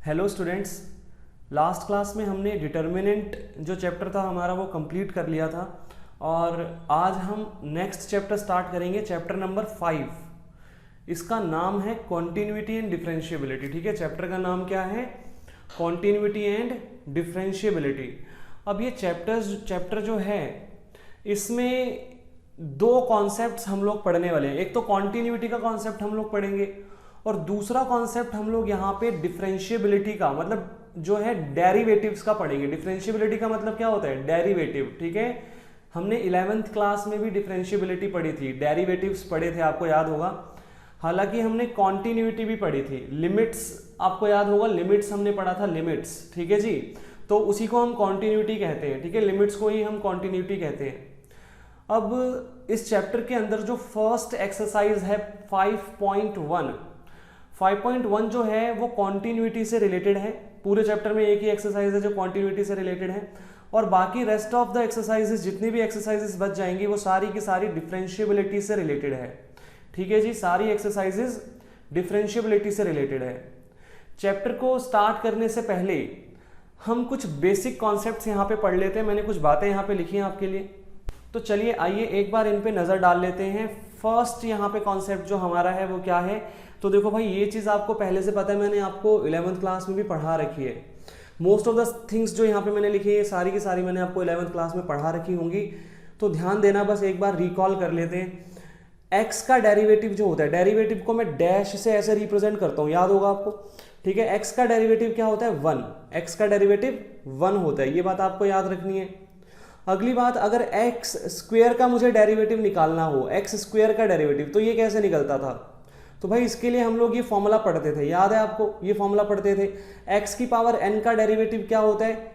Hello students, last class में हमने determinant जो चैप्टर था हमारा वो कंप्लीट कर लिया था और आज हम नेक्स्ट चैप्टर स्टार्ट करेंगे, चैप्टर नंबर 5। इसका नाम है कॉन्टिन्यूटी एंड डिफरेंशिएबिलिटी। ठीक है, चैप्टर का नाम क्या है? Continuity and differentiability. अब ये चैप्टर जो है इसमें दो कॉन्सेप्ट्स हम लोग पढ़ने वाले हैं। एक तो कॉन्टिन्यूटी का कॉन्सेप्ट हम लोग पढ़ेंगे और दूसरा कॉन्सेप्ट हम लोग यहाँ पे डिफरेंशिएबिलिटी का मतलब जो है डेरिवेटिव्स का पढ़ेंगे। डिफरेंशिएबिलिटी का मतलब क्या होता है? डेरिवेटिव। ठीक है, हमने 11th क्लास में भी डिफरेंशिएबिलिटी पढ़ी थी, डेरिवेटिव्स पढ़े थे, आपको याद होगा। हालांकि हमने कॉन्टिन्यूटी भी पढ़ी थी, लिमिट्स आपको याद होगा, लिमिट्स हमने पढ़ा था, लिमिट्स। ठीक है जी, तो उसी को हम कॉन्टिन्यूटी कहते हैं। ठीक है, लिमिट्स को ही हम कॉन्टिन्यूटी कहते हैं। अब इस चैप्टर के अंदर जो फर्स्ट एक्सरसाइज है 5.1 जो है वो कॉन्टिन्यूटी से रिलेटेड है। पूरे चैप्टर में एक ही एक्सरसाइज है जो कॉन्टिन्यूटी से रिलेटेड है और बाकी रेस्ट ऑफ द एक्सरसाइजेस, जितनी भी एक्सरसाइजेस बच जाएंगी वो सारी की सारी डिफरेंशिएबिलिटी से रिलेटेड है। ठीक है जी, सारी एक्सरसाइजेस डिफरेंशिएबिलिटी से रिलेटेड है। चैप्टर को स्टार्ट करने से पहले हम कुछ बेसिक कॉन्सेप्ट्स यहाँ पे पढ़ लेते हैं। मैंने कुछ बातें यहाँ पे लिखी हैं आपके लिए, तो चलिए आइए एक बार इन पे नजर डाल लेते हैं। फर्स्ट यहाँ पे कॉन्सेप्ट जो हमारा है वो क्या है? तो देखो भाई, ये चीज आपको पहले से पता है, मैंने आपको 11th क्लास में भी पढ़ा रखी है। मोस्ट ऑफ द थिंग्स जो यहाँ पे मैंने लिखी है सारी की सारी मैंने आपको 11th क्लास में पढ़ा रखी होंगी, तो ध्यान देना, बस एक बार रिकॉल कर लेते हैं। एक्स का डेरिवेटिव जो होता है, डेरिवेटिव को मैं डैश से ऐसे रिप्रेजेंट करता हूँ, याद होगा आपको। ठीक है, एक्स का डेरिवेटिव क्या होता है? 1। एक्स का डेरिवेटिव 1 होता है, ये बात आपको याद रखनी है। अगली बात, अगर एक्स स्क्वायर का मुझे डेरिवेटिव निकालना हो, एक्स स्क्वायर का डेरिवेटिव, तो ये कैसे निकलता था? तो भाई इसके लिए हम लोग ये फॉर्मूला पढ़ते थे, याद है आपको? ये फॉर्मूला पढ़ते थे, एक्स की पावर एन का डेरिवेटिव क्या होता है?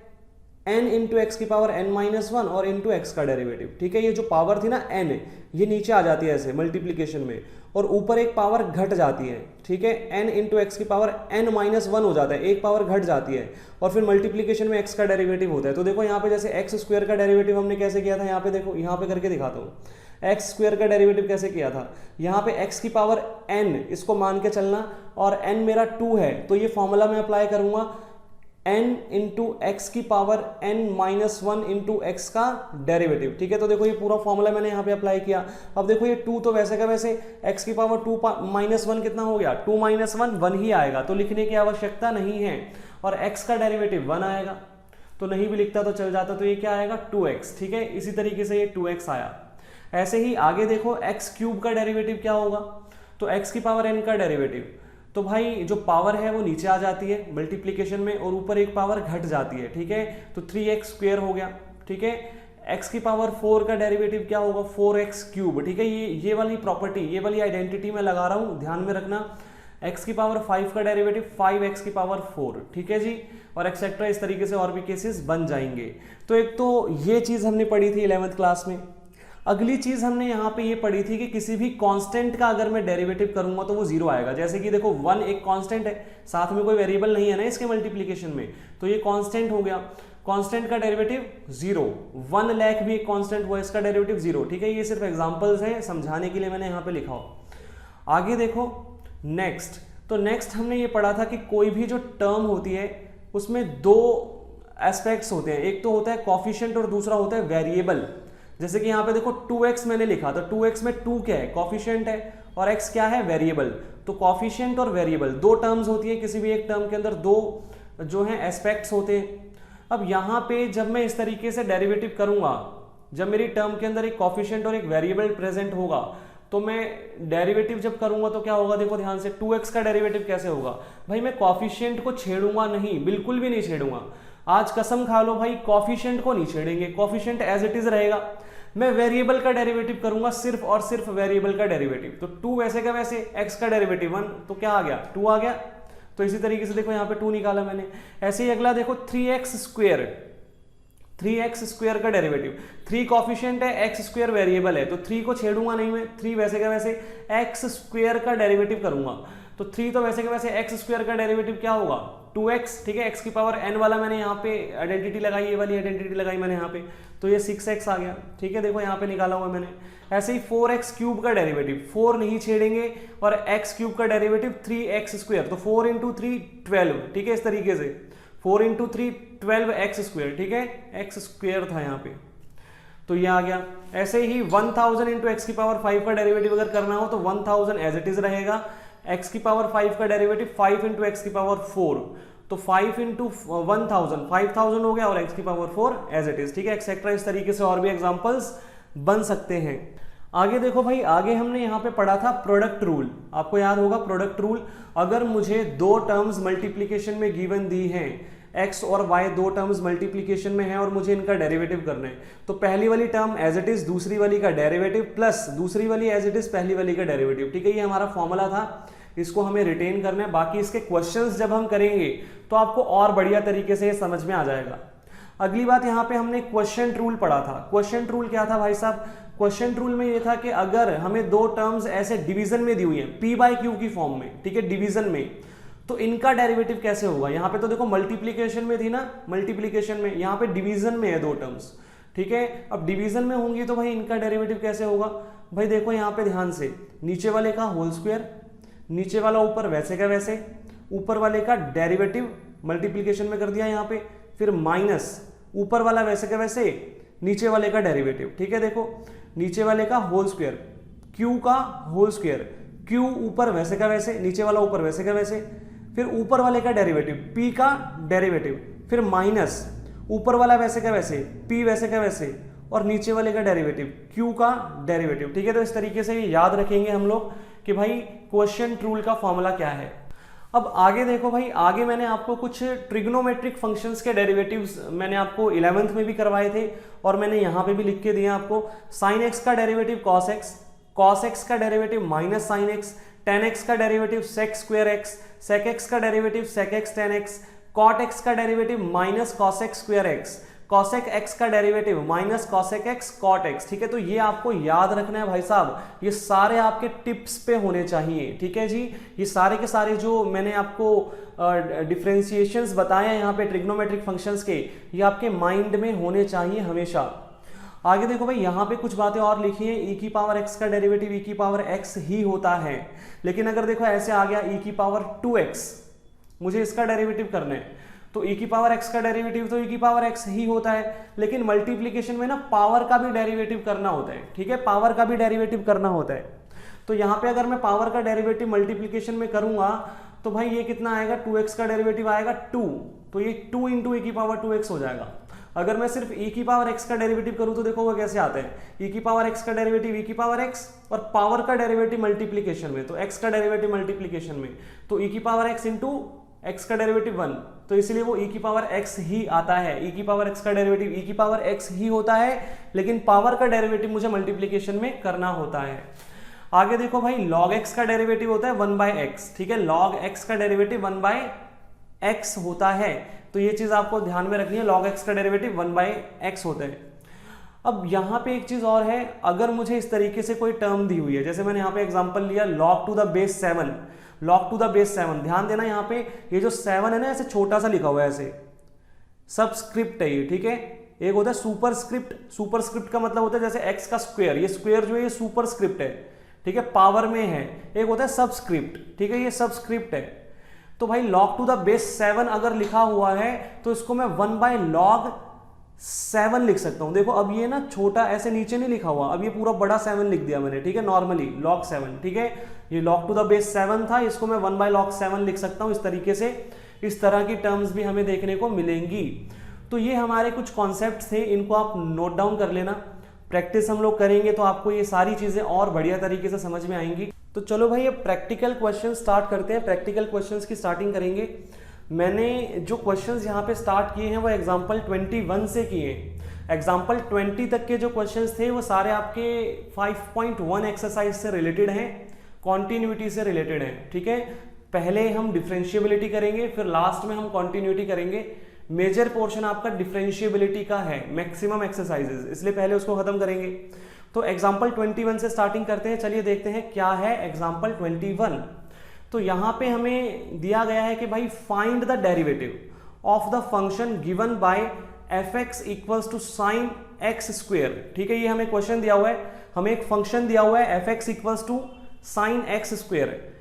एन इंटू एक्स की पावर एन माइनस 1 और इंटू एक्स का डेरिवेटिव। ठीक है, ये जो पावर थी ना एन, ये नीचे आ जाती है ऐसे मल्टीप्लीकेशन में और ऊपर एक पावर घट जाती है। ठीक है, एन इंटू एक्स की पावर एन माइनस 1 हो जाता है, एक पावर घट जाती है और फिर मल्टीप्लीकेशन में एक्स का डेरिवेटिव होता है। तो देखो यहाँ पे जैसे एक्स स्क्वायर का डेरिवेटिव हमने कैसे किया था, यहाँ पे देखो, यहाँ पे करके दिखाता हूँ। एक्स स्क्वायर का डेरिवेटिव कैसे किया था? यहाँ पे एक्स की पावर एन इसको मान के चलना और एन मेरा 2 है, तो ये फॉर्मूला मैं अप्लाई करूंगा, एन इंटू एक्स की power n minus 1 into x का डेरिवेटिव। ठीक है, तो देखो ये पूरा फॉर्मूला मैंने यहाँ पे अप्लाई किया। अब देखो ये 2 तो वैसे का वैसे एक्स की पावर 2 माइनस 1 कितना हो गया? 2 माइनस 1 1 ही आएगा, तो लिखने की आवश्यकता नहीं है। और एक्स का डेरिवेटिव 1 आएगा, तो नहीं भी लिखता तो चल जाता, तो ये क्या आएगा? 2x। ठीक है, इसी तरीके से ये 2x आया। ऐसे ही आगे देखो, एक्स क्यूब का डेरिवेटिव क्या होगा? तो एक्स की पावर एन का डेरिवेटिव, तो भाई जो पावर है वो नीचे आ जाती है मल्टीप्लीकेशन में और ऊपर एक पावर घट जाती है। ठीक है, तो 3x स्क्वायर हो गया। ठीक है, x की पावर 4 का डेरिवेटिव क्या होगा? 4x cube. ठीक है, ये वाली प्रॉपर्टी, ये वाली आइडेंटिटी मैं लगा रहा हूं, ध्यान में रखना। x की पावर 5 का डेरिवेटिव 5x की पावर 4। ठीक है जी, और एक्सेट्रा, इस तरीके से और भी केसेस बन जाएंगे। तो एक तो ये चीज हमने पढ़ी थी 11th क्लास में। अगली चीज हमने यहाँ पे ये पढ़ी थी कि किसी भी कांस्टेंट का अगर मैं डेरिवेटिव करूंगा तो वो 0 आएगा। जैसे कि देखो 1 एक कांस्टेंट है, साथ में कोई वेरिएबल नहीं है ना इसके मल्टीप्लीकेशन में, तो ये कांस्टेंट हो गया। कांस्टेंट का डेरिवेटिव 0, 1 लाख भी एक कांस्टेंट हुआ, इसका डेरिवेटिव 0। ठीक है, ये सिर्फ एग्जांपल्स हैं, समझाने के लिए मैंने यहाँ पे लिखा हो। आगे देखो नेक्स्ट, तो नेक्स्ट हमने ये पढ़ा था कि कोई भी जो टर्म होती है उसमें दो एस्पेक्ट्स होते हैं, एक तो होता है कॉफिशिएंट और दूसरा होता है वेरिएबल। जैसे कि यहाँ पे देखो 2x मैंने लिखा, तो 2x में 2 क्या है? कॉफिशिएंट है, और x क्या है? वेरिएबल। तो कॉफिशिएंट और वेरिएबल दो टर्म्स होती है, किसी भी एक टर्म के अंदर दो जो है एस्पेक्ट्स होते हैं। अब यहाँ पे जब मैं इस तरीके से डेरिवेटिव करूंगा, जब मेरी टर्म के अंदर एक कॉफिशिएंट और एक वेरिएबल प्रेजेंट होगा, तो मैं डेरिवेटिव जब करूंगा तो क्या होगा? देखो ध्यान से, 2x का डेरिवेटिव कैसे होगा? भाई मैं कॉफिशिएंट को छेड़ूंगा नहीं, बिल्कुल भी नहीं छेड़ूंगा। आज कसम खा लो भाई, कॉफिशिएंट को नहीं छेड़ेंगे, कॉफिशिएंट एज इट इज रहेगा। मैं वेरिएबल का डेरिवेटिव करूंगा, सिर्फ और सिर्फ वेरिएबल का डेरिवेटिव। तो 2 वैसे का वैसे, x का डेरिवेटिव 1, तो क्या आ गया? 2 आ गया। तो इसी तरीके से देखो यहाँ पे 2 निकाला मैंने। ऐसे ही अगला देखो 3x स्क्वायर, 3x स्क्वायर का डेरिवेटिव, 3 कॉफिशिएंट है, x स्क्वायर वेरिएबल है, तो 3 को छेड़ूंगा नहीं मैं, 3 वैसे का वैसे x स्क्वायर का डेरिवेटिव करूंगा। तो 3 तो वैसे का वैसे x स्क्वायर का डेरिवेटिव क्या होगा? 2x, ठीक है, x की पावर n वाला मैंने यहाँ पे आइडेंटिटी लगाई, ये वाली आइडेंटिटी लगाई मैंने यहाँ पे, तो ये 6x आ गया, ठीक है, देखो यहाँ पे निकाला हुआ मैंने। ऐसे ही 4x क्यूब का डेरिवेटिव, 4 नहीं छेड़ेंगे, और x क्यूब का डेरिवेटिव 3x स्क्वायर, तो 4 इंटू 3 12, ठीक है, इस तरीके से 4 इंटू 3 12x स्क्वायर, ठीक है, x स्क्वायर था यहाँ पे, तो ये आ गया। ऐसे ही 1000 इंटू एक्स की पावर 5 का डेरिवेटिव अगर करना हो तो 1000 एज इट इज रहेगा, x की पावर 5 का डेरिवेटिव 5 इंटू एक्स की पावर 4, तो 5 इंटू 1000 5000 हो गया, और x की पावर 4 एज इट इज, ठीक है, एक्सेट्रा। इस तरीके से और भी एग्जांपल्स बन सकते हैं। आगे देखो भाई, आगे हमने यहाँ पे पढ़ा था प्रोडक्ट रूल, आपको याद होगा प्रोडक्ट रूल। अगर मुझे दो टर्म्स मल्टीप्लीकेशन में गिवन दी हैं, x और y दो टर्म्स मल्टीप्लीकेशन में है और मुझे इनका डेरिवेटिव करना है, तो पहली वाली टर्म एज इट इज दूसरी वाली का डेरिवेटिव प्लस दूसरी वाली एज इट इज पहली वाली का डेरिवेटिव, ठीक है, ये हमारा फॉर्मूला था, इसको हमें रिटेन करना है। बाकी इसके क्वेश्चंस जब हम करेंगे तो आपको और बढ़िया तरीके से ये समझ में आ जाएगा। अगली बात, यहाँ पे हमने क्वेश्चन रूल पढ़ा था। क्वेश्चन रूल क्या था भाई साहब? क्वेश्चन रूल में ये था कि अगर हमें दो टर्म्स ऐसे डिवीजन में दी हुई है p बाई क्यू की फॉर्म में, ठीक है, डिवीजन में, तो इनका डेरिवेटिव कैसे होगा? यहाँ पे तो देखो मल्टीप्लीकेशन में थी ना, मल्टीप्लीकेशन में, यहाँ पे डिवीजन में है दो टर्म्स, ठीक है। अब डिवीजन में होंगी तो भाई इनका डेरिवेटिव कैसे होगा? भाई देखो यहाँ पे ध्यान से, नीचे वाले का होल स्क्वायर, नीचे वाला ऊपर वैसे का वैसे, ऊपर वाले का डेरिवेटिव मल्टीप्लीकेशन में कर दिया यहाँ पे, फिर माइनस ऊपर वाला वैसे का वैसे, नीचे वाले का डेरिवेटिव, ठीक है। देखो नीचे वाले का होल स्क्वायर, q का होल स्क्वायर, q ऊपर वैसे का वैसे, नीचे वाला ऊपर वैसे का वैसे, फिर ऊपर वाले का डेरिवेटिव p का डेरिवेटिव, फिर माइनस ऊपर वाला वैसे का वैसे, p वैसे का वैसे, और नीचे वाले का डेरिवेटिव q का डेरिवेटिव, ठीक है। तो इस तरीके से ये याद रखेंगे हम लोग कि भाई क्वेश्चन रूल का फॉर्मूला क्या है। अब आगे देखो भाई, आगे मैंने आपको कुछ ट्रिग्नोमेट्रिक फंक्शंस के डेरिवेटिव्स मैंने आपको 11th में भी करवाए थे और मैंने यहाँ पे भी लिख के दिया आपको। sin x का डेरिवेटिव cos x का derivative minus sin x, tan x का derivative sec square x, sec x का derivative sec x tan x, cot x का derivative minus cos x square x, cosec x का derivative minus cosec x cot x, ठीक है। तो ये आपको याद रखना है भाई साहब, ये सारे आपके टिप्स पे होने चाहिए, ठीक है जी। ये सारे के सारे जो मैंने आपको डिफरेंशिएशंस बताए हैं यहाँ पे ट्रिग्नोमेट्रिक फंक्शंस के, ये आपके माइंड में होने चाहिए हमेशा। आगे देखो भाई, यहाँ पे कुछ बातें और लिखी हैं। e की पावर x का डेरिवेटिव e की पावर x ही होता है, लेकिन अगर देखो ऐसे आ गया e की पावर 2x, मुझे इसका डेरिवेटिव करना है, तो e की पावर x का डेरिवेटिव तो e की पावर x ही होता है, लेकिन मल्टीप्लीकेशन में ना पावर का भी डेरिवेटिव करना होता है, ठीक है, पावर का भी डेरिवेटिव करना होता है। तो यहाँ पे अगर मैं पावर का डेरिवेटिव मल्टीप्लीकेशन में करूंगा तो भाई ये कितना आएगा, 2x का डेरिवेटिव आएगा 2, तो ये 2 इंटू e की पावर 2x हो जाएगा। अगर मैं सिर्फ e की पावर x का डेरिवेटिव करूं तो देखो वो कैसे आता है, e की पावर x का डेरिवेटिव e की पावर x, और पावर का डेरिवेटिव मल्टीप्लीकेशन में, तो x का डेरिवेटिव मल्टीप्लीकेशन में, तो e की पावर x इंटू x का डेरिवेटिव 1, तो इसलिए वो e की पावर x ही आता है। e की पावर x का डेरिवेटिव e की पावर x ही होता है, लेकिन पावर का डेरिवेटिव मुझे मल्टीप्लीकेशन में करना होता है। आगे देखो भाई, log x का डेरिवेटिव होता है 1/x, ठीक है, log x का डेरिवेटिव 1/x होता है, तो ये चीज आपको ध्यान में रखनी है, log x का डेरिवेटिव 1/x होता है। अब यहाँ पे एक चीज और है, अगर मुझे इस तरीके से कोई टर्म दी हुई है, जैसे मैंने यहाँ पे एग्जांपल लिया log to the base 7, log to the base 7, ध्यान देना यहाँ पे ये जो 7 है ना, ऐसे छोटा सा लिखा हुआ है, ऐसे सबस्क्रिप्ट है ये, ठीक है। एक होता है सुपरस्क्रिप्ट, सुपरस्क्रिप्ट का मतलब होता है जैसे x का स्क्वायर, ये स्क्वायर जो है ये सुपरस्क्रिप्ट है, ठीक है, पावर में है। एक होता है सबस्क्रिप्ट, ठीक है, ये सबस्क्रिप्ट है। तो भाई log टू द बेस 7 अगर लिखा हुआ है तो इसको मैं 1/log 7 लिख सकता हूं। देखो अब ये ना छोटा ऐसे नीचे नहीं लिखा हुआ, अब ये पूरा बड़ा 7 लिख दिया मैंने, ठीक है, नॉर्मली log 7, ठीक है, ये log टू द बेस 7 था, इसको मैं 1/log 7 लिख सकता हूं। इस तरीके से इस तरह की टर्म्स भी हमें देखने को मिलेंगी। तो ये हमारे कुछ कॉन्सेप्ट थे, इनको आप नोट डाउन कर लेना, प्रैक्टिस हम लोग करेंगे तो आपको ये सारी चीजें और बढ़िया तरीके से समझ में आएंगी। तो चलो भाई, अब प्रैक्टिकल क्वेश्चन स्टार्ट करते हैं। प्रैक्टिकल क्वेश्चंस की स्टार्टिंग करेंगे। मैंने जो क्वेश्चंस यहाँ पे स्टार्ट किए हैं वो एग्जाम्पल 21 से किए हैं। एग्जाम्पल 20 तक के जो क्वेश्चंस थे वो सारे आपके 5.1 एक्सरसाइज से रिलेटेड हैं, कॉन्टिन्यूटी से रिलेटेड हैं, ठीक है। पहले हम डिफरेंशिएबिलिटी करेंगे, फिर लास्ट में हम कॉन्टिन्यूटी करेंगे। मेजर पोर्शन आपका डिफरेंशिएबिलिटी का है, मैक्सिमम एक्सरसाइजेज, इसलिए पहले उसको खत्म करेंगे। तो एग्जाम्पल 21 से स्टार्टिंग करते हैं। चलिए देखते हैं क्या है एग्जाम्पल 21। तो यहाँ पे हमें दिया गया है कि भाई find the derivative of the function given by f x equals to sine x square. ठीक है, ये हमें क्वेश्चन दिया हुआ है, हमें एक फंक्शन दिया हुआ है f x equals to sine x square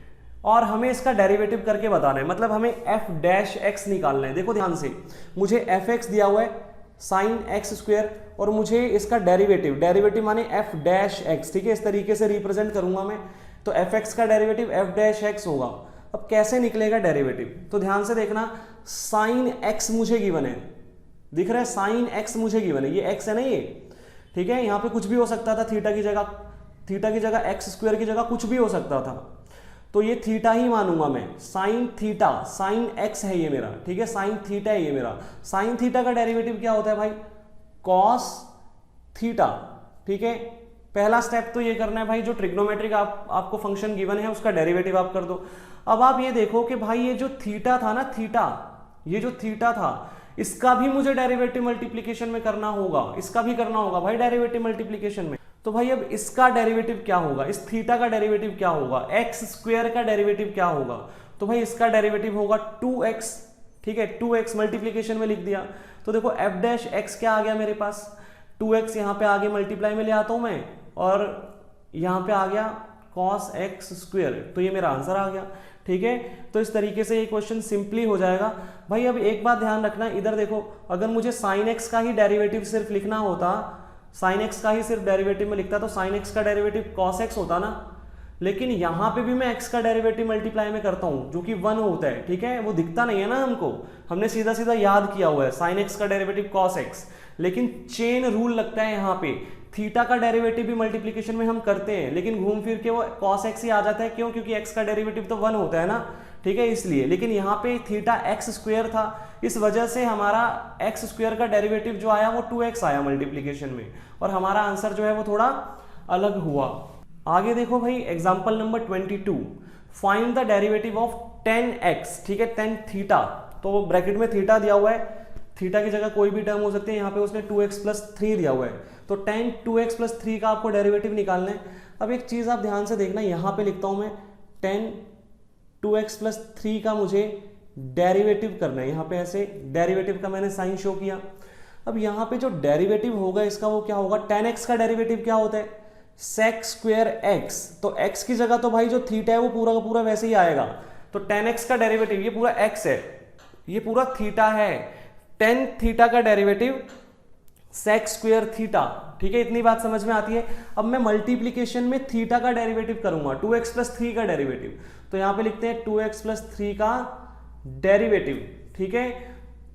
और हमें इसका डेरिवेटिव करके बताना है, मतलब हमें एफ डैश एक्स निकालना है। देखो ध्यान से, मुझे एफ एक्स दिया हुआ है साइन एक्स स्क्वेयर और मुझे इसका डेरिवेटिव माने एफ डैश एक्स। ठीक है, इस तरीके से रिप्रेजेंट करूंगा मैं, तो एफ एक्स का डेरिवेटिव एफ डैश एक्स होगा। अब कैसे निकलेगा डेरिवेटिव, तो ध्यान से देखना, साइन एक्स मुझे गिवन है, दिख रहा है साइन एक्स मुझे गिवन है, ये एक्स है ना ये। ठीक है, यहाँ पे कुछ भी हो सकता था, थीटा की जगह एक्स स्क्वायर की जगह कुछ भी हो सकता था, तो ये थीटा ही मानूंगा मैं, साइन थीटा, साइन एक्स है ये मेरा। ठीक है, साइन थीटा है ये मेरा। साइन थीटा का डेरिवेटिव क्या होता है भाई, कॉस थीटा। ठीक है, पहला स्टेप तो ये करना है भाई, जो ट्रिग्नोमेट्रिक आपको फंक्शन गिवन है उसका डेरिवेटिव आप कर दो। अब आप ये देखो कि भाई ये जो थीटा था ना, ये जो थीटा था, इसका भी मुझे डेरिवेटिव मल्टीप्लीकेशन में करना होगा, इसका भी करना होगा भाई डेरिवेटिव मल्टीप्लीकेशन में। तो भाई अब इसका डेरिवेटिव क्या होगा, इस थीटा का डेरिवेटिव क्या होगा, एक्स स्क्वायर का डेरिवेटिव क्या होगा, तो भाई इसका डेरिवेटिव होगा 2x। ठीक है, 2x मल्टीप्लीकेशन में लिख दिया, तो देखो एफ डैश एक्स क्या आ गया मेरे पास, 2x यहाँ पे आगे मल्टीप्लाई में ले आता हूं मैं और यहाँ पे आ गया cos x स्क्वायर, तो ये मेरा आंसर आ गया। ठीक है, तो इस तरीके से ये क्वेश्चन सिंपली हो जाएगा। भाई अब एक बात ध्यान रखना, इधर देखो, अगर मुझे sin x का ही डेरिवेटिव सिर्फ लिखना होता, sin x का ही सिर्फ डेरिवेटिव में लिखता तो sin x का डेरिवेटिव cos x होता ना, लेकिन यहां पे भी मैं x का डेरिवेटिव मल्टीप्लाई में करता हूं जो कि 1 होता है। ठीक है, वो दिखता नहीं है ना हमको, हमने सीधा सीधा याद किया हुआ है sin x का डेरिवेटिव cos x, लेकिन चेन रूल लगता है यहाँ पे, थीटा का डेरिवेटिव भी मल्टीप्लीकेशन में हम करते हैं, लेकिन घूम फिर के वो cos x ही आ जाता है। क्यों, क्योंकि x का डेरिवेटिव तो 1 होता है ना। ठीक है, इसलिए, लेकिन यहाँ पे थीटा एक्स स्क्वायर था, इस वजह से हमारा एक्स स्क्वायर का डेरिवेटिव जो आया वो 2x आया मल्टीप्लीकेशन में, और हमारा आंसर जो है वो थोड़ा अलग हुआ। आगे देखो भाई, example number 22, find the derivative of 10x। ठीक है, 10 थीटा, तो ब्रैकेट में थीटा दिया हुआ है, थीटा की जगह कोई भी टर्म हो सकती है, यहाँ पे उसने 2x प्लस 3 दिया हुआ है, तो 10 2x प्लस 3 का आपको डेरिवेटिव निकालना है। अब एक चीज आप ध्यान से देखना, यहाँ पे लिखता हूं मैं 10 2x प्लस 3 का मुझे डेरिवेटिव करना है, यहाँ पे ऐसे डेरिवेटिव का मैंने साइन शो किया। अब यहाँ पे जो डेरिवेटिव होगा इसका वो क्या होगा, 10x का डेरिवेटिव क्या होता है, sec स्क्वायर x, तो x की जगह तो भाई जो थीटा है वो पूरा का पूरा वैसे ही आएगा, तो 10x का डेरिवेटिव, ये पूरा x है, ये पूरा थीटा है, 10 थीटा का डेरिवेटिव sec स्क्वायर थीटा। ठीक है, इतनी बात समझ में आती है। अब मैं मल्टीप्लीकेशन में थीटा का डेरिवेटिव करूंगा, 2x प्लस 3 का डेरिवेटिव, तो यहां पे लिखते हैं 2x प्लस 3 का डेरिवेटिव। ठीक है,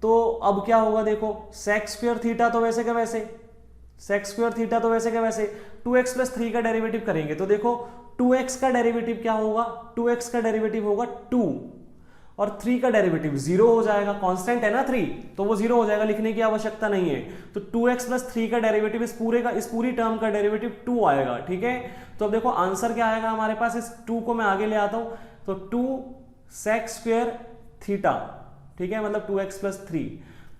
तो अब क्या होगा, देखो sec स्क्वायर थीटा तो वैसे का वैसे, sec स्क्वायर थीटा तो वैसे का वैसे, 2x प्लस 3 का डेरिवेटिव करेंगे तो देखो 2x का डेरिवेटिव क्या होगा, 2x का डेरिवेटिव होगा 2 और 3 का डेरिवेटिव 0 हो जाएगा, कांस्टेंट है ना 3, तो वो 0 हो जाएगा, लिखने की आवश्यकता नहीं है। तो 2x प्लस 3 का डेरिवेटिव, इस पूरी टर्म का डेरिवेटिव 2 आएगा। ठीक है, तो अब देखो आंसर क्या आएगा हमारे पास, इस 2 को मैं आगे ले आता हूं, तो 2 sec स्क्वायर थीटा। ठीक है, मतलब 2x प्लस 3,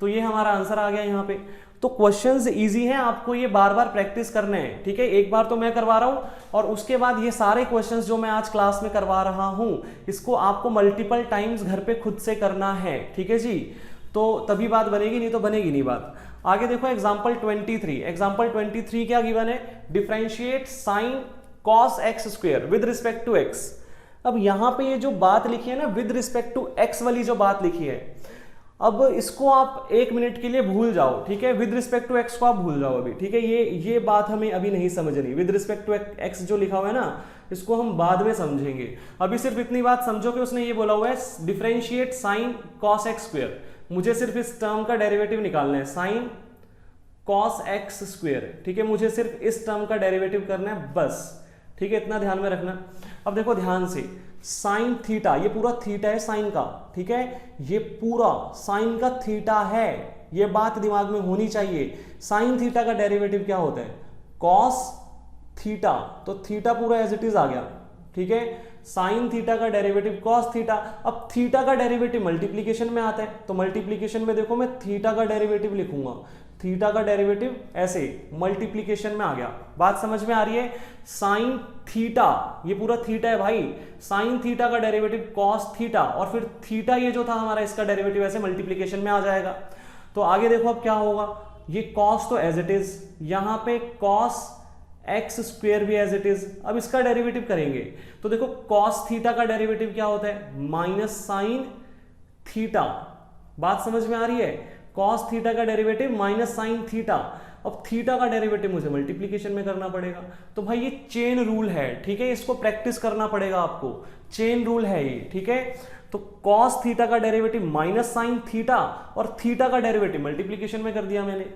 तो ये हमारा आंसर आ गया यहाँ पे। तो क्वेश्चंस इजी हैं, आपको ये बार बार प्रैक्टिस करने हैं। ठीक है, एक बार तो मैं करवा रहा हूं और उसके बाद ये सारे क्वेश्चंस जो मैं आज क्लास में करवा रहा हूं, इसको आपको मल्टीपल टाइम्स घर पे खुद से करना है। ठीक है जी, तो तभी बात बनेगी, नहीं तो बनेगी नहीं बात। आगे देखो एग्जाम्पल 23, एग्जाम्पल 23 क्या गिवन है, differentiate sine cos x square with respect to x. अब यहां पे ये जो बात लिखी है ना, विद रिस्पेक्ट टू एक्स वाली जो बात लिखी है, अब इसको आप 1 मिनट के लिए भूल जाओ। ठीक है, विद रिस्पेक्ट टू एक्स को आप भूल जाओ अभी। ठीक है, ये बात हमें अभी नहीं समझनी, विद रिस्पेक्ट टू एक्स जो लिखा हुआ है ना, इसको हम बाद में समझेंगे। अभी सिर्फ इतनी बात समझो कि उसने ये बोला हुआ है differentiate sine cos x square, मुझे सिर्फ इस टर्म का डेरिवेटिव निकालना है, साइन कॉस एक्स स्क्वायर। ठीक है, मुझे सिर्फ इस टर्म का डेरिवेटिव करना है बस। ठीक है, इतना ध्यान में रखना। अब देखो ध्यान से, साइन थीटा, ये पूरा थीटा है साइन का। ठीक है, ये पूरा साइन का थीटा है, ये बात दिमाग में होनी चाहिए। साइन थीटा का डेरिवेटिव क्या होता है, कॉस थीटा, तो थीटा पूरा एज इट इज आ गया। ठीक है, साइन थीटा का डेरिवेटिव कॉस थीटा। अब थीटा का डेरिवेटिव मल्टीप्लीकेशन में आता है, तो मल्टीप्लीकेशन में देखो मैं थीटा का डेरिवेटिव लिखूंगा, थीटा का डेरिवेटिव ऐसे मल्टीप्लीकेशन में आ गया। बात समझ में आ रही है? साइन थीटा, ये पूरा थीटा है भाई, साइन थीटा का डेरिवेटिव कॉस थीटा, और फिर थीटा ये जो था हमारा इसका डेरिवेटिव ऐसे मल्टीप्लीकेशन में आ जाएगा। तो आगे देखो अब क्या होगा, ये कॉस तो एज इट इज, यहां पे कॉस एक्स स्क्वेयर भी एज इट इज। अब इसका डेरिवेटिव करेंगे तो देखो कॉस थीटा का डेरिवेटिव क्या होता है, माइनस साइन थीटा। बात समझ में आ रही है? कॉस थीटा का डेरिवेटिव माइनस साइन थीटा। अब थीटा का डेरिवेटिव मुझे मल्टीप्लीकेशन में करना पड़ेगा। तो भाई ये चेन रूल है, ठीक है, इसको प्रैक्टिस करना पड़ेगा आपको, चेन रूल है ये, ठीक है। तो कॉस थीटा का डेरिवेटिव माइनस साइन थीटा और थीटा का डेरिवेटिव मल्टीप्लीकेशन में कर दिया मैंने।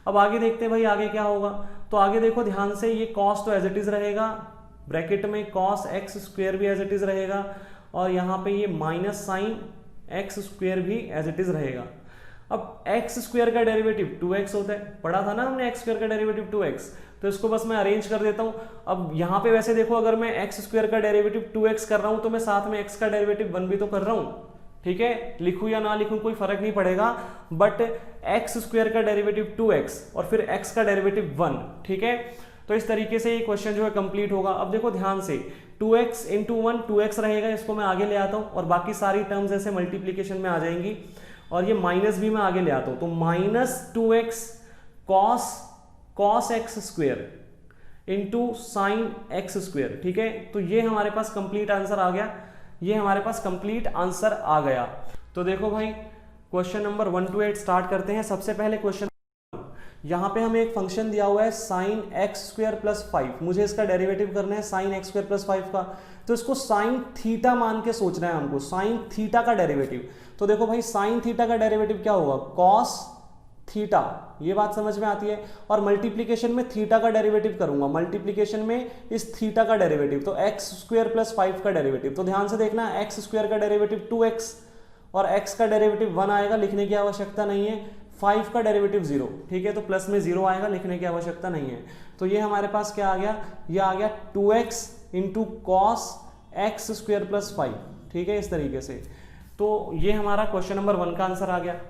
अब आगे देखते हैं भाई आगे क्या होगा। तो आगे देखो ध्यान से, ये कॉस तो एज इट इज रहेगा, ब्रैकेट में कॉस एक्स स्क्वेयर भी एज इट इज रहेगा, और यहां पे ये माइनस साइन एक्स स्क्वेयर भी एज इट इज रहेगा। अब एक्स स्क्वेयर का डेरिवेटिव 2x होता है, पढ़ा था ना हमने एक्स स्क्वेयर का डेरिवेटिव 2x, तो इसको बस मैं अरेंज कर देता हूं। अब यहां पे वैसे देखो अगर मैं एक्स स्क्वेयर का डेरिवेटिव 2x कर रहा हूं तो मैं साथ में x का डेरिवेटिव 1 भी तो कर रहा हूं, ठीक है, लिखूं या ना लिखूं कोई फर्क नहीं पड़ेगा, बट एक्स स्क्वेयर का डेरिवेटिव 2x और फिर x का डेरिवेटिव 1, ठीक है। तो इस तरीके से ये क्वेश्चन जो है कंप्लीट होगा। अब देखो ध्यान से, 2x इंटू 1 2x रहेगा, इसको मैं आगे ले आता हूं और बाकी सारी टर्म्स ऐसे मल्टीप्लीकेशन में आ जाएंगी, और ये माइनस भी मैं आगे ले आता हूं, तो minus 2x cos x square into sine x square, ठीक है। तो ये हमारे पास कंप्लीट आंसर आ गया, ये हमारे पास कंप्लीट आंसर आ गया। तो देखो भाई क्वेश्चन नंबर 1 to 8 स्टार्ट करते हैं। सबसे पहले क्वेश्चन, यहां पे हमें एक फंक्शन दिया हुआ है साइन एक्स स्क्वेयर प्लस 5, मुझे इसका डेरिवेटिव करना है साइन एक्स स्क्वेयर प्लस 5 का। तो इसको साइन थीटा मान के सोचना है हमको, साइन थीटा का डेरिवेटिव। तो देखो भाई साइन थीटा का डेरिवेटिव क्या होगा, कॉस थीटा, ये बात समझ में आती है। और मल्टीप्लीकेशन में थीटा का डेरिवेटिव करूंगा, मल्टीप्लीकेशन में इस थीटा का डेरिवेटिव, तो एक्स स्क्वेयर प्लस 5 का डेरिवेटिव। तो ध्यान से देखना, एक्स स्क्वेयर का डेरिवेटिव 2x और x का डेरिवेटिव 1 आएगा, लिखने की आवश्यकता नहीं है। 5 का डेरिवेटिव 0, ठीक है, तो प्लस में 0 आएगा, लिखने की आवश्यकता नहीं है। तो ये हमारे पास क्या आ गया, ये आ गया 2x into cos x square plus 5, ठीक है, इस तरीके से। तो ये हमारा क्वेश्चन नंबर 1 का आंसर आ गया।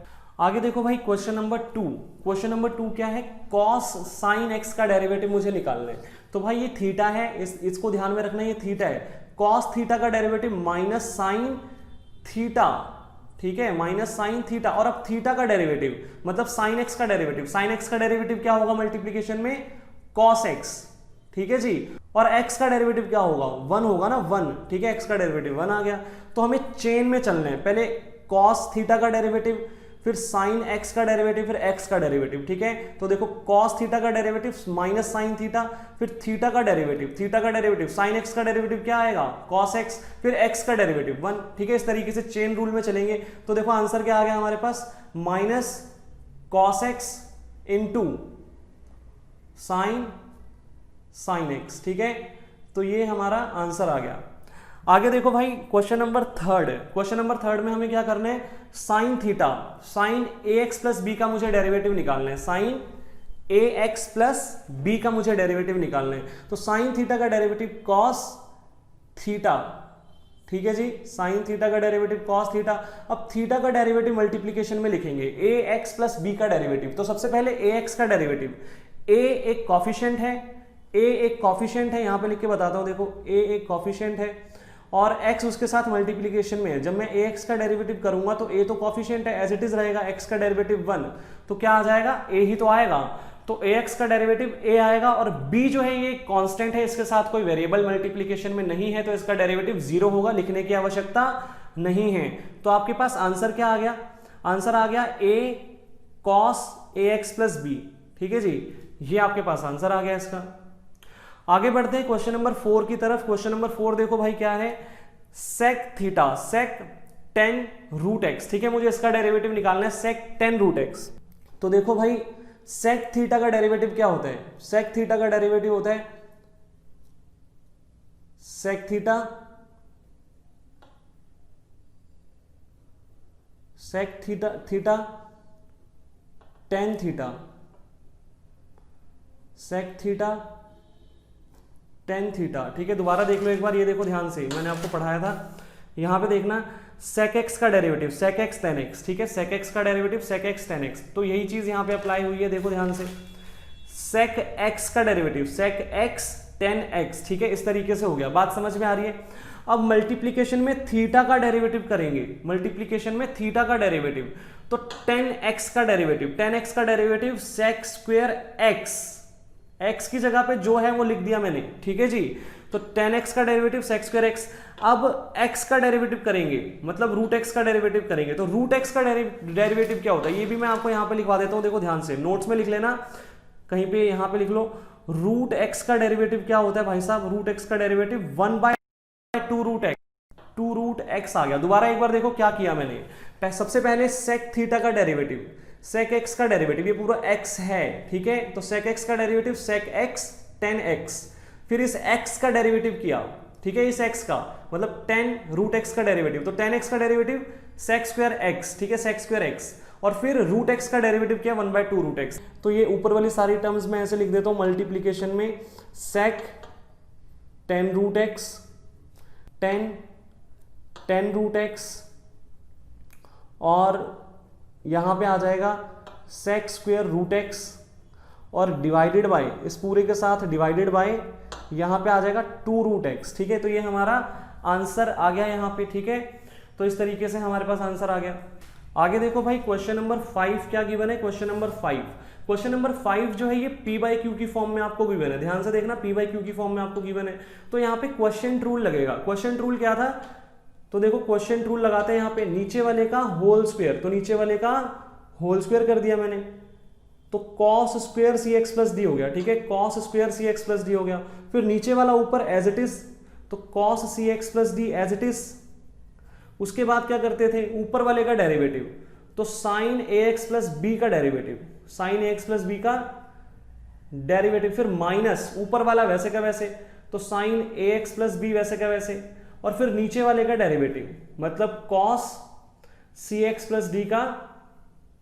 आगे देखो भाई क्वेश्चन नंबर 2, क्वेश्चन नंबर 2 क्या है, कॉस साइन एक्स का डेरिवेटिव मुझे निकालना है। तो भाई ये थीटा है, इसको ध्यान में रखना, ये थीटा है, कॉस थीटा का डेरिवेटिव माइनस साइन थीटा, ठीक है, माइनस साइन थीटा। और अब थीटा का डेरिवेटिव मतलब साइन एक्स का डेरिवेटिव, साइन एक्स का डेरिवेटिव क्या होगा मल्टीप्लीकेशन में, कॉस एक्स, ठीक है जी। और x का डेरिवेटिव क्या होगा, 1 होगा ना, 1, ठीक है, x का डेरिवेटिव 1 आ गया। तो हमें चेन में चलना है, पहले cos थीटा का डेरिवेटिव, फिर sin x का डेरिवेटिव, फिर x का डेरिवेटिव, ठीक है। तो देखो cos थीटा का डेरिवेटिव माइनस साइन थीटा, फिर थीटा का डेरिवेटिव, थीटा का डेरिवेटिव, sin x का डेरिवेटिव क्या आएगा, cos x, फिर x का डेरिवेटिव 1, ठीक है। इस तरीके से चेन रूल में चलेंगे। तो देखो आंसर क्या आ गया हमारे पास, minus cos x into sine x, ठीक है। तो ये हमारा आंसर आ गया। आगे देखो भाई क्वेश्चन नंबर 3, क्वेश्चन नंबर 3 में हमें क्या करना है, साइन थीटा, साइन ए एक्स प्लस बी का मुझे डेरिवेटिव निकालना है, साइन ए एक्स प्लस बी का मुझे डेरिवेटिव निकालना है। तो साइन थीटा का डेरिवेटिव कॉस थीटा, ठीक है जी, साइन थीटा का डेरिवेटिव कॉस थीटा। अब थीटा का डेरिवेटिव मल्टीप्लीकेशन में लिखेंगे, ए एक्स प्लस बी का डेरिवेटिव। तो सबसे पहले ए एक्स का डेरिवेटिव, ए एक कॉफिशिएंट है, ए एक कॉफिशिएंट है, यहां पे लिख के बताता हूं, देखो ए एक कॉफिशिएंट है और x उसके साथ मल्टीप्लीकेशन में है। जब मैं ax का डेरिवेटिव करूंगा तो a तो कॉफिशिएंट है, एज इट इज रहेगा, x का डेरिवेटिव 1, तो क्या आ जाएगा, a ही तो आएगा। तो ax का डेरिवेटिव a आएगा, और b जो है ये कांस्टेंट है, इसके साथ कोई वेरिएबल मल्टीप्लीकेशन में नहीं है, तो इसका डेरिवेटिव 0 होगा, लिखने की आवश्यकता नहीं है। तो आपके पास आंसर क्या आ गया, आंसर आ गया a cos ax plus b, ठीक है जी, ये आपके पास आंसर आ गया इसका। आगे बढ़ते हैं क्वेश्चन नंबर 4 की तरफ। क्वेश्चन नंबर 4 देखो भाई क्या है, सेक थीटा, सेक 10 रूट एक्स, ठीक है, मुझे इसका डेरिवेटिव निकालना है, सेक 10 रूट एक्स। तो देखो भाई सेक थीटा का डेरिवेटिव क्या होता है, सेक थीटा का डेरिवेटिव होता है sec theta, sec theta, theta tan theta, sec theta tan theta, ठीक है। दोबारा देख लो एक बार, ये देखो ध्यान से, मैंने आपको पढ़ाया था, यहां पे देखना, sec x का derivative sec x tan x, ठीक है, sec x का derivative sec x tan x, तो यही चीज यहाँ पे अप्लाई हुई है, देखो ध्यान से, sec x का derivative sec x tan x, ठीक है, इस तरीके से हो गया, बात समझ में आ रही है। अब मल्टीप्लीकेशन में थीटा का डेरिवेटिव करेंगे, मल्टीप्लीकेशन में थीटा का डेरिवेटिव, तो tan x का डेरिवेटिव, tan x का derivative sec square x, x की जगह पे जो है वो लिख दिया मैंने, ठीक है जी, तो tan x का डेरिवेटिव sec स्क्वायर x। अब x का डेरिवेटिव करेंगे, मतलब रूट x का डेरिवेटिव करेंगे, तो रूट x का डेरिवेटिव क्या होता है, ये भी मैं आपको यहाँ पे लिखवा देता हूँ, देखो ध्यान से, नोट्स में लिख लेना, कहीं पे यहाँ पे लिख लो, रूट x का डेरिवेटिव क्या होता है भाई साहब, रूट x का derivative 1/2 root x, 2 root x आ गया। दोबारा एक बार देखो क्या किया मैंने, सबसे पहले sec थीटा का डेरिवेटिव, sec x का डेरिवेटिव, ये पूरा x है, ठीक है, तो sec x का derivative sec x tan x, फिर इस x का डेरिवेटिव किया, ठीक है, इस x का मतलब tan रूट x का डेरिवेटिव, तो tan x का डेरिवेटिव sec स्क्वायर x, ठीक है, sec स्क्वायर x, और फिर रूट x का डेरिवेटिव किया 1/2 रूट x। तो ये ऊपर वाली सारी टर्म्स मैं ऐसे लिख देता हूं मल्टीप्लीकेशन में, sec tan root x, tan root x, और यहां पे आ जाएगा sec स्क्वायर रूट x, और डिवाइडेड बाय, इस पूरे के साथ डिवाइडेड बाय, यहां पे आ जाएगा 2 रूट x, ठीक है, तो ये हमारा आंसर आ गया यहाँ पे, ठीक है, तो इस तरीके से हमारे पास आंसर आ गया। आगे देखो भाई, क्वेश्चन नंबर 5 क्या गिवन है, क्वेश्चन नंबर 5, क्वेश्चन नंबर 5 जो है ये p/q की फॉर्म में आपको गिवन है, ध्यान से देखना, p/q की फॉर्म में आपको गिवन है, तो यहाँ पे क्वेश्चन रूल लगेगा। क्वेश्चन रूल क्या था, तो देखो क्वेश्चन रूल लगाते हैं यहाँ पे, नीचे वाले का होल स्क्वायर, तो नीचे वाले का होल स्क्वायर कर दिया मैंने, तो cos square cx plus d हो गया, ठीक है, cos square cx plus d हो गया, फिर नीचे वाला ऊपर एज इट इज, तो cos cx plus d as it is. उसके बाद क्या करते थे, ऊपर वाले का डेरिवेटिव, तो sin ax प्लस बी का derivative, sin ax plus b का डेरिवेटिव, फिर माइनस ऊपर वाला वैसे का वैसे, तो sin ax प्लस बी वैसे का वैसे, और फिर नीचे वाले का डेरिवेटिव, मतलब cos cx प्लस डी का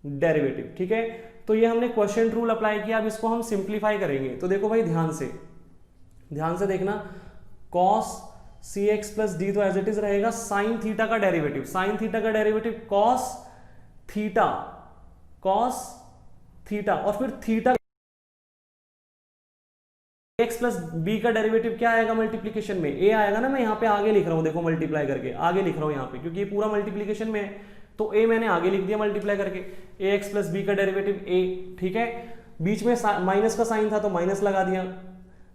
डेरिवेटिव, ठीक है। तो ये हमने क्वेश्चन रूल अप्लाई किया, अब इसको हम सिंप्लीफाई करेंगे, तो देखो भाई ध्यान से देखना, cos cx प्लस डी तो एज इट इज रहेगा, sin थीटा का डेरिवेटिव, sin थीटा का डेरिवेटिव cos थीटा, और फिर थीटा x प्लस बी का डेरिवेटिव क्या आएगा मल्टीप्लीकेशन में, a आएगा ना, मैं यहाँ पे आगे लिख रहा हूँ, देखो मल्टीप्लाई करके आगे लिख रहा हूँ यहाँ पे, क्योंकि ये पूरा मल्टीप्लीकेशन में है, तो a मैंने आगे लिख दिया मल्टीप्लाई करके, ax प्लस बी का डेरिवेटिव a, ठीक है, बीच में माइनस का साइन था तो माइनस लगा दिया,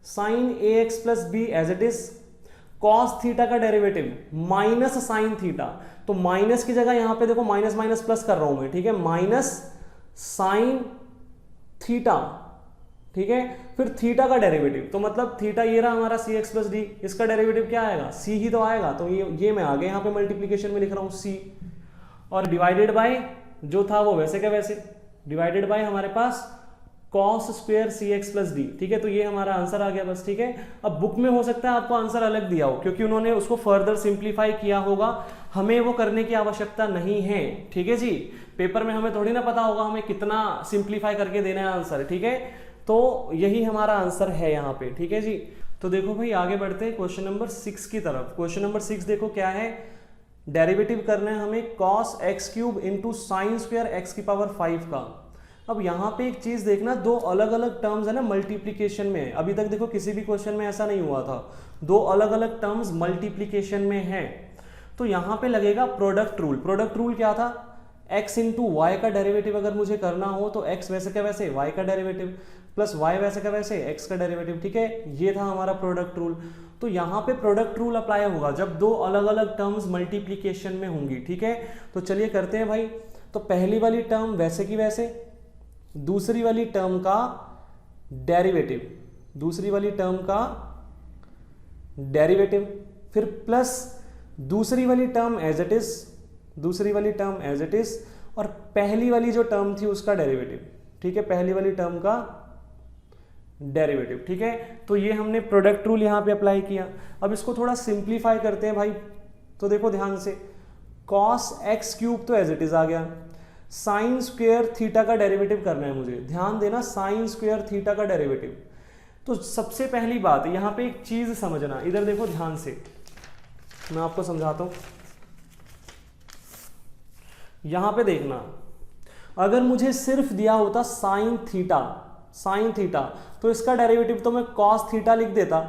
sin ax plus b as it is, cos theta का डेरिवेटिव माइनस साइन थीटा, तो माइनस की जगह यहां पे देखो माइनस माइनस प्लस कर रहा हूं मैं, ठीक है, माइनस साइन थीटा, ठीक है, फिर थीटा का डेरिवेटिव, तो मतलब थीटा ये रहा हमारा cx प्लस डी, इसका डेरिवेटिव क्या आएगा, c ही तो आएगा, तो ये मैं आगे यहाँ पे मल्टीप्लीकेशन में लिख रहा हूँ c, और डिवाइडेड बाय जो था वो वैसे का वैसे, डिवाइडेड बाय हमारे पास cos square cx plus D, ठीक है, तो ये हमारा आंसर आ गया बस, ठीक है। अब बुक में हो सकता है आपको आंसर अलग दिया हो, क्योंकि उन्होंने उसको फर्दर सिंप्लीफाई किया होगा, हमें वो करने की आवश्यकता नहीं है, ठीक है जी, पेपर में हमें थोड़ी ना पता होगा हमें कितना सिंप्लीफाई करके देना है आंसर, ठीक है, तो यही हमारा आंसर है यहाँ पे, ठीक है जी। तो देखो भाई आगे बढ़ते हैं क्वेश्चन नंबर 6 की तरफ। क्वेश्चन नंबर 6 देखो क्या है, डेरिवेटिव करना है हमें cos x cube into sine square x की पावर 5 का। अब यहाँ पे एक चीज देखना, दो अलग अलग टर्म्स है ना मल्टीप्लीकेशन में, अभी तक देखो किसी भी क्वेश्चन में ऐसा नहीं हुआ था, दो अलग अलग टर्म्स मल्टीप्लीकेशन में है, तो यहाँ पे लगेगा प्रोडक्ट रूल। प्रोडक्ट रूल क्या था, x इंटू वाई का डेरिवेटिव अगर मुझे करना हो तो x वैसे का वैसे y का डेरिवेटिव प्लस y वैसे का वैसे x का डेरिवेटिव, ठीक है, ये था हमारा प्रोडक्ट रूल। तो यहाँ पे प्रोडक्ट रूल अप्लाई होगा जब दो अलग अलग टर्म्स मल्टीप्लीकेशन में होंगी, ठीक है। तो चलिए करते हैं भाई, तो पहली वाली टर्म वैसे की वैसे, दूसरी वाली टर्म का डेरिवेटिव, दूसरी वाली टर्म का डेरिवेटिव, फिर प्लस दूसरी वाली टर्म एज इट इज, दूसरी वाली टर्म एज इट इज, और पहली वाली जो टर्म थी उसका डेरिवेटिव, ठीक है, पहली वाली टर्म का डेरिवेटिव, ठीक है। तो ये हमने प्रोडक्ट रूल यहां पे अप्लाई किया। अब इसको थोड़ा सिंप्लीफाई करते हैं भाई, तो देखो ध्यान से, cos x क्यूब तो एज इट इज आ गया, साइन स्क्वायर थीटा का डेरिवेटिव करना है मुझे, ध्यान देना, साइन स्क्वायर थीटा का डेरिवेटिव। तो सबसे पहली बात यहां पे एक चीज समझना, इधर देखो ध्यान से, मैं आपको समझाता हूं। यहां पे देखना, अगर मुझे सिर्फ दिया होता साइन थीटा तो इसका डेरिवेटिव तो मैं कॉस थीटा लिख देता,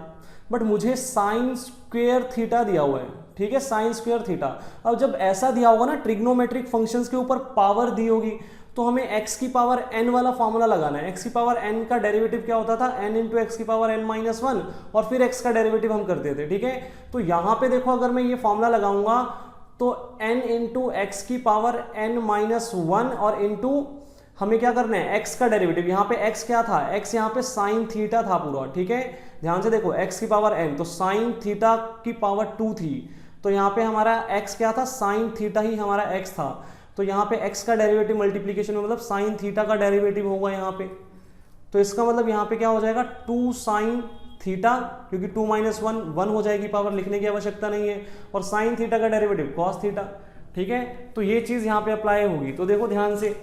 बट मुझे साइन स्क्वेयर थीटा दिया हुआ है, ठीक है, साइन स्क्वेयर थीटा। अब जब ऐसा दिया होगा ना, ट्रिग्नोमेट्रिक फंक्शंस के ऊपर पावर दी होगी, तो हमें x की पावर n वाला फॉर्मूला लगाना है। x की पावर n का डेरिवेटिव क्या होता था, n इंटू एक्स की पावर n माइनस वन, और फिर x का डेरिवेटिव हम करते थे, ठीक है। तो यहां पे देखो, अगर मैं ये फॉर्मूला लगाऊंगा तो n इंटू एक्स की पावर n माइनस वन, और इंटू हमें क्या करना है, x का डेरिवेटिव। यहाँ पे x क्या था, x यहाँ पे साइन थीटा था पूरा, ठीक है। ध्यान से देखो, x की पावर n, तो साइन थीटा की पावर 2 थी, तो यहाँ पे हमारा x क्या था, साइन थीटा ही हमारा x था। तो यहाँ पे x का डेरिवेटिव मल्टीप्लीकेशन में मतलब साइन थीटा का डेरिवेटिव होगा यहाँ पे। तो इसका मतलब यहाँ पे क्या हो जाएगा, 2 साइन थीटा, क्योंकि 2 माइनस वन 1 हो जाएगी पावर, लिखने की आवश्यकता नहीं है, और साइन थीटा का डेरिवेटिव कॉस थीटा, ठीक है। तो ये चीज यहाँ पे अप्लाई होगी। तो देखो ध्यान से,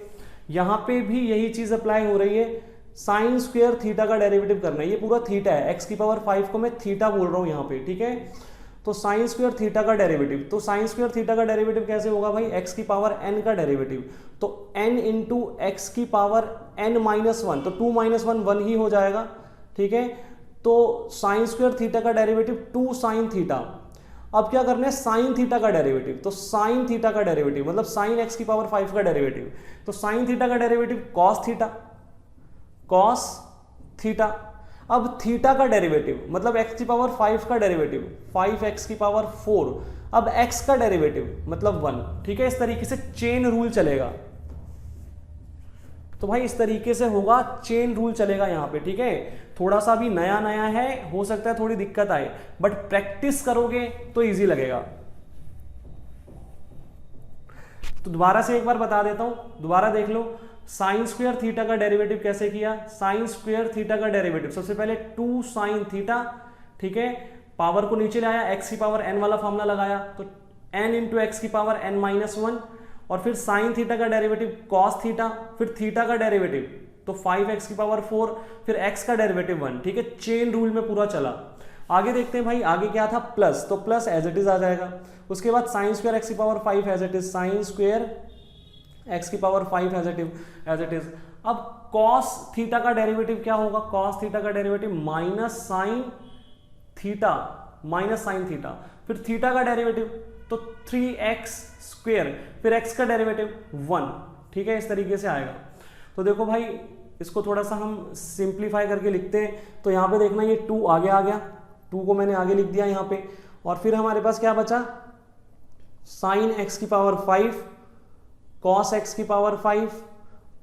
यहाँ पे भी यही चीज अप्लाई हो रही है, साइन स्क्वेयर थीटा का डेरिवेटिव करना है। ये पूरा थीटा है, x की पावर 5 को मैं थीटा बोल रहा हूँ यहाँ पे, ठीक है। तो साइन स्क्वेयर थीटा का डेरिवेटिव, तो साइन स्क्वेयर थीटा का डेरिवेटिव कैसे होगा भाई, x की पावर n का डेरिवेटिव, तो n इंटू एक्स की पावर n माइनस वन, तो 2 माइनस वन 1 ही हो जाएगा, ठीक है। तो साइन स्क्वेयर थीटा का डेरिवेटिव 2 साइन थीटा। अब क्या करना है, साइन थीटा का डेरिवेटिव, तो साइन थीटा का डेरिवेटिव मतलब साइन एक्स की पावर 5 का डेरिवेटिव, तो साइन थीटा का डेरिवेटिव कॉस थीटा। अब थीटा का डेरिवेटिव मतलब x की पावर 5 का डेरिवेटिव 5x की पावर 4, अब x का डेरिवेटिव मतलब 1, ठीक है। इस तरीके से चेन रूल चलेगा। तो भाई इस तरीके से होगा, चेन रूल चलेगा यहाँ पे, ठीक है। थोड़ा सा भी नया नया है, हो सकता है थोड़ी दिक्कत आए, बट प्रैक्टिस करोगे तो इजी लगेगा। तो दोबारा से एक बार बता देता हूं, दोबारा देख लो। साइन स्क्वेयर थीटा का डेरिवेटिव कैसे किया, साइन स्क्वेयर थीटा का डेरिवेटिव सबसे पहले 2 साइन थीटा, ठीक है, पावर को नीचे लाया, एक्स की पावर n वाला फॉर्मूला लगाया, तो n इंटू एक्स की पावर n माइनस वन, और फिर साइन थीटा का डेरिवेटिव कॉस थीटा, फिर थीटा का डेरिवेटिव तो 5x की पावर 4, फिर x का डेरिवेटिव 1, ठीक है। चेन रूल में पूरा चला। आगे देखते हैं भाई, आगे क्या था, प्लस, तो प्लस एज इट इज आ जाएगा। उसके बाद साइन स्क्वायर एक्स की power 5 as it is, sine square x की पावर 5 एज इट इज। अब कॉस थीटा का डेरिवेटिव क्या होगा, कॉस थीटा का डेरिवेटिव माइनस साइन थीटा, फिर थीटा का डेरिवेटिव तो 3x स्क्वेयर, फिर x का डेरिवेटिव 1, ठीक है। इस तरीके से आएगा। तो देखो भाई, इसको थोड़ा सा हम सिंप्लीफाई करके लिखते हैं। तो यहाँ पे देखना, ये 2 आगे आ गया, 2 को मैंने आगे लिख दिया यहाँ पे, और फिर हमारे पास क्या बचा, साइन x की पावर 5 कॉस x की पावर 5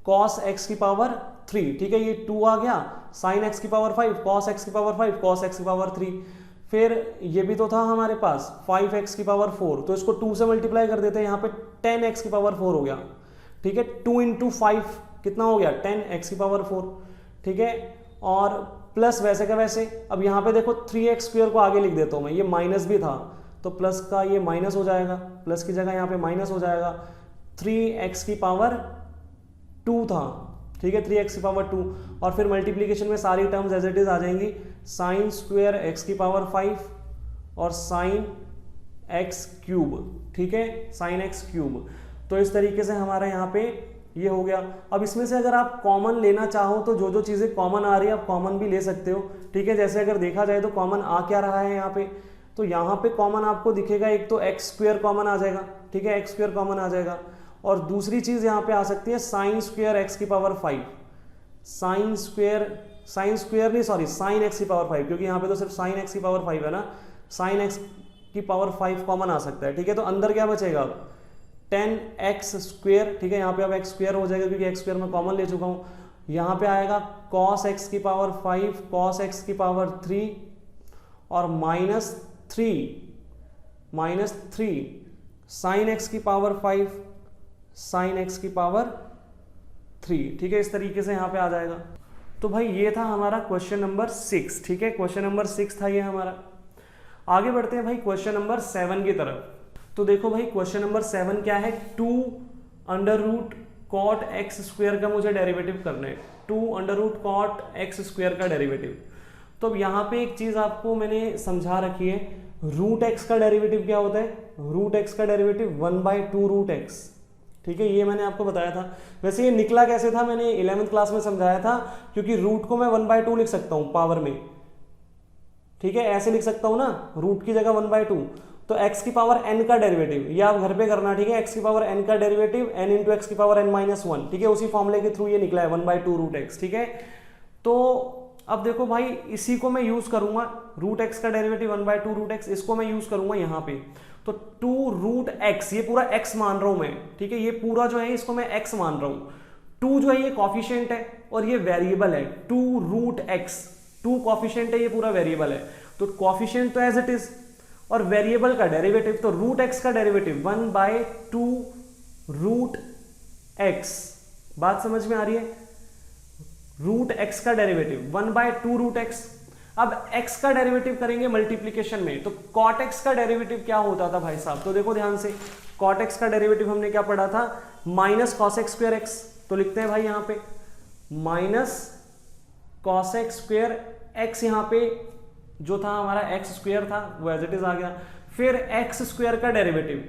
कॉस x की पावर 3, ठीक है। ये 2 आ गया, साइन x की पावर 5 कॉस x की पावर 5 कॉस x की पावर 3, फिर ये भी तो था हमारे पास 5x की पावर 4, तो इसको 2 से मल्टीप्लाई कर देते हैं, यहाँ पे 10x की पावर 4 हो गया, ठीक है। 2 इंटू 5 कितना हो गया, 10x की पावर 4, ठीक है। और प्लस वैसे का वैसे, अब यहाँ पे देखो 3x स्क्वेयर को आगे लिख देता हूँ मैं, ये माइनस भी था तो प्लस का ये माइनस हो जाएगा, प्लस की जगह यहाँ पे माइनस हो जाएगा। 3x की पावर 2 था, ठीक है, 3x की पावर 2, और फिर मल्टीप्लीकेशन में सारी टर्म्स एज इट इज आ जाएंगी, साइन स्क्वायर x की पावर 5 और साइन x क्यूब, ठीक है, साइन x क्यूब। तो इस तरीके से हमारा यहाँ पे ये हो गया। अब इसमें से अगर आप कॉमन लेना चाहो तो जो जो चीज़ें कॉमन आ रही है आप कॉमन भी ले सकते हो, ठीक है। जैसे अगर देखा जाए तो कॉमन आ क्या रहा है यहाँ पे, तो यहाँ पे कॉमन आपको दिखेगा, एक तो एक्स स्क्वायर कॉमन आ जाएगा, ठीक है, एक्स स्क्वायर कॉमन आ जाएगा, और दूसरी चीज़ यहाँ पे आ सकती है साइन स्क्वायर एक्स की पावर 5, साइन एक्स की पावर 5, क्योंकि यहाँ पे तो सिर्फ साइन एक्स की पावर 5 है ना, साइन एक्स की पावर 5 कॉमन आ सकता है, ठीक है। तो अंदर क्या बचेगा, 10x स्क्वेयर, ठीक है, यहाँ पे अब x स्क्वेयर हो जाएगा क्योंकि x स्क्वेयर मैं कॉमन ले चुका हूँ। यहाँ पे आएगा cos x की पावर 5 cos x की पावर 3 और माइनस 3 साइन x की पावर 5 साइन x की पावर 3, ठीक है। इस तरीके से यहाँ पे आ जाएगा। तो भाई ये था हमारा क्वेश्चन नंबर 6, ठीक है, क्वेश्चन नंबर 6 था ये हमारा। आगे बढ़ते हैं भाई क्वेश्चन नंबर 7 की तरफ। तो देखो भाई क्वेश्चन नंबर 7 क्या है, 2 under root cot x square का मुझे डेरिवेटिव करना है, 2 under root cot x square का डेरिवेटिव। तो अब यहाँ पे एक चीज आपको मैंने समझा रखी है, रूट एक्स का डेरिवेटिव क्या होता है, रूट एक्स का डेरिवेटिव 1/2 रूट एक्स, ठीक है, ये मैंने आपको बताया था। वैसे ये निकला कैसे था मैंने 11th क्लास में समझाया था, क्योंकि रूट को मैं 1/2 लिख सकता हूँ पावर में, ठीक है, ऐसे लिख सकता हूँ ना, रूट की जगह 1/2, तो x की पावर n का डेरिवेटिव, ये आप घर पे करना, ठीक है, x की पावर n का डेरिवेटिव n इंटू एक्स की पावर n-1, ठीक है, उसी फॉर्मूले के थ्रू ये निकला है 1/2 रूट एक्स, ठीक है। तो अब देखो भाई, इसी को मैं यूज करूंगा, रूट एक्स का डेरिवेटिव 1/2 रूट एक्स, इसको मैं यूज करूंगा यहाँ पे, तो 2 रूट एक्स, ये पूरा x मान रहा हूं मैं, ठीक है, ये पूरा जो है इसको मैं x मान रहा हूं, 2 जो है ये कॉफिशिएंट है और ये वेरिएबल है, 2 रूट एक्स, 2 कॉफिशिएंट है, ये पूरा वेरिएबल है, तो कॉफिशिएंट तो एज इट इज, और वेरिएबल का डेरिवेटिव, तो रूट एक्स का डेरिवेटिव 1/2 रूट एक्स, बात समझ में आ रही है, रूट एक्स का डेरिवेटिव 1/2 रूट एक्स। अब x का डेरिवेटिव करेंगे मल्टीप्लीकेशन में, तो cot x का डेरिवेटिव क्या होता था भाई साहब, तो देखो ध्यान से, cot x का डेरिवेटिव हमने क्या पढ़ा था, minus cos x square x, तो लिखते हैं भाई यहाँ पे minus cos x square x, यहाँ पे जो था हमारा x स्क्वायर था वो एज इट इज आ गया, फिर x स्क्वायर का डेरिवेटिव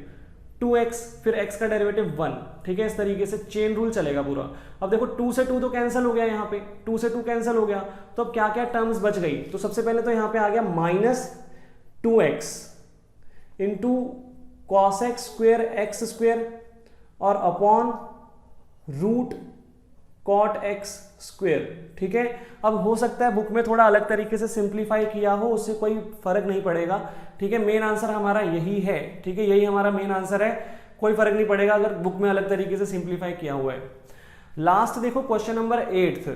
2x, फिर x का डेरिवेटिव 1, ठीक है, इस तरीके से चेन रूल चलेगा पूरा। अब देखो 2 से 2 तो कैंसिल हो गया, यहाँ पे 2 से 2 कैंसिल हो गया, तो अब क्या क्या टर्म्स बच गई, तो सबसे पहले तो यहाँ पे आ गया minus 2x into cos x square x square और upon root cot x square, ठीक है। अब हो सकता है बुक में थोड़ा अलग तरीके से सिंप्लीफाई किया हो, उससे कोई फर्क नहीं पड़ेगा, ठीक है, मेन आंसर हमारा यही है, ठीक है, यही हमारा मेन आंसर है, कोई फर्क नहीं पड़ेगा अगर बुक में अलग तरीके से सिंप्लीफाई किया हुआ है। लास्ट देखो question number 8,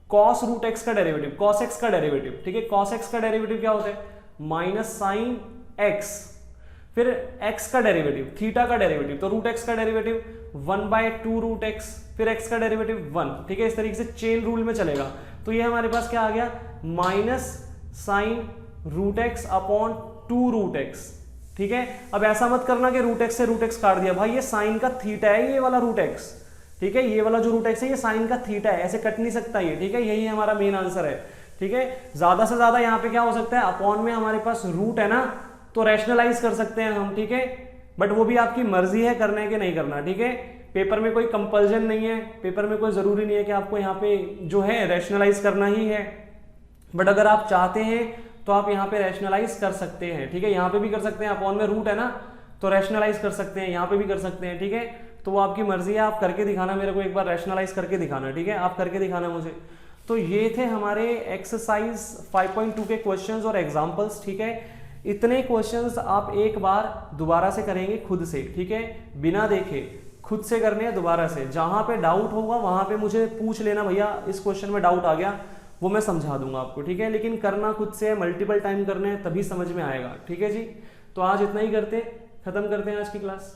cos root x का डेरिवेटिव, कॉस एक्स का डेरिवेटिव, ठीक है, कॉस एक्स का डेरिवेटिव क्या होता है, माइनस साइन एक्स, फिर x का डेरिवेटिव, थीटा का डेरिवेटिव, तो रूट एक्स का डेरिवेटिव 1/2 रूट एक्स, फिर x का डेरिवेटिव 1, ठीक है, इस तरीके से चेन रूल में चलेगा। तो ये हमारे पास क्या आ गया, minus sine root x upon 2 root x, ठीक है। अब ऐसा मत करना कि रूट एक्स से रूट एक्स काट दिया, भाई ये साइन का थीटा है, ये वाला रूट एक्स, ठीक है, ये वाला जो रूट एक्स है ये साइन का थीटा है, ऐसे कट नहीं सकता ये, ठीक है, यही हमारा मेन आंसर है, ठीक है। ज्यादा से ज्यादा यहाँ पे क्या हो सकता है, अपॉन में हमारे पास रूट है ना, तो रैशनलाइज कर सकते हैं हम, ठीक है, बट वो भी आपकी मर्जी है करने के नहीं करना, ठीक है, पेपर में कोई कंपल्जन नहीं है, पेपर में कोई जरूरी नहीं है कि आपको यहाँ पे जो है रैशनलाइज करना ही है, बट अगर आप चाहते हैं तो आप यहाँ पे रैशनलाइज कर सकते हैं, ठीक है, यहाँ पे भी कर सकते हैं, अपॉन में रूट है ना तो रैशनलाइज कर सकते हैं, यहाँ पे भी कर सकते हैं, ठीक है, तो वो आपकी मर्जी है, आप करके दिखाना मेरे को, एक बार रैशनलाइज करके दिखाना, ठीक है, आप करके दिखाना मुझे। तो ये थे हमारे एक्सरसाइज 5.2 के क्वेश्चंस और एग्जाम्पल्स, ठीक है। इतने क्वेश्चंस आप एक बार दोबारा से करेंगे खुद से, ठीक है, बिना देखे खुद से करने हैं दोबारा से, जहां पे डाउट होगा वहां पे मुझे पूछ लेना, भैया इस क्वेश्चन में डाउट आ गया, वो मैं समझा दूंगा आपको, ठीक है, लेकिन करना खुद से, मल्टीपल टाइम करने हैं तभी समझ में आएगा, ठीक है जी। तो आज इतना ही करते, खत्म करते हैं आज की क्लास।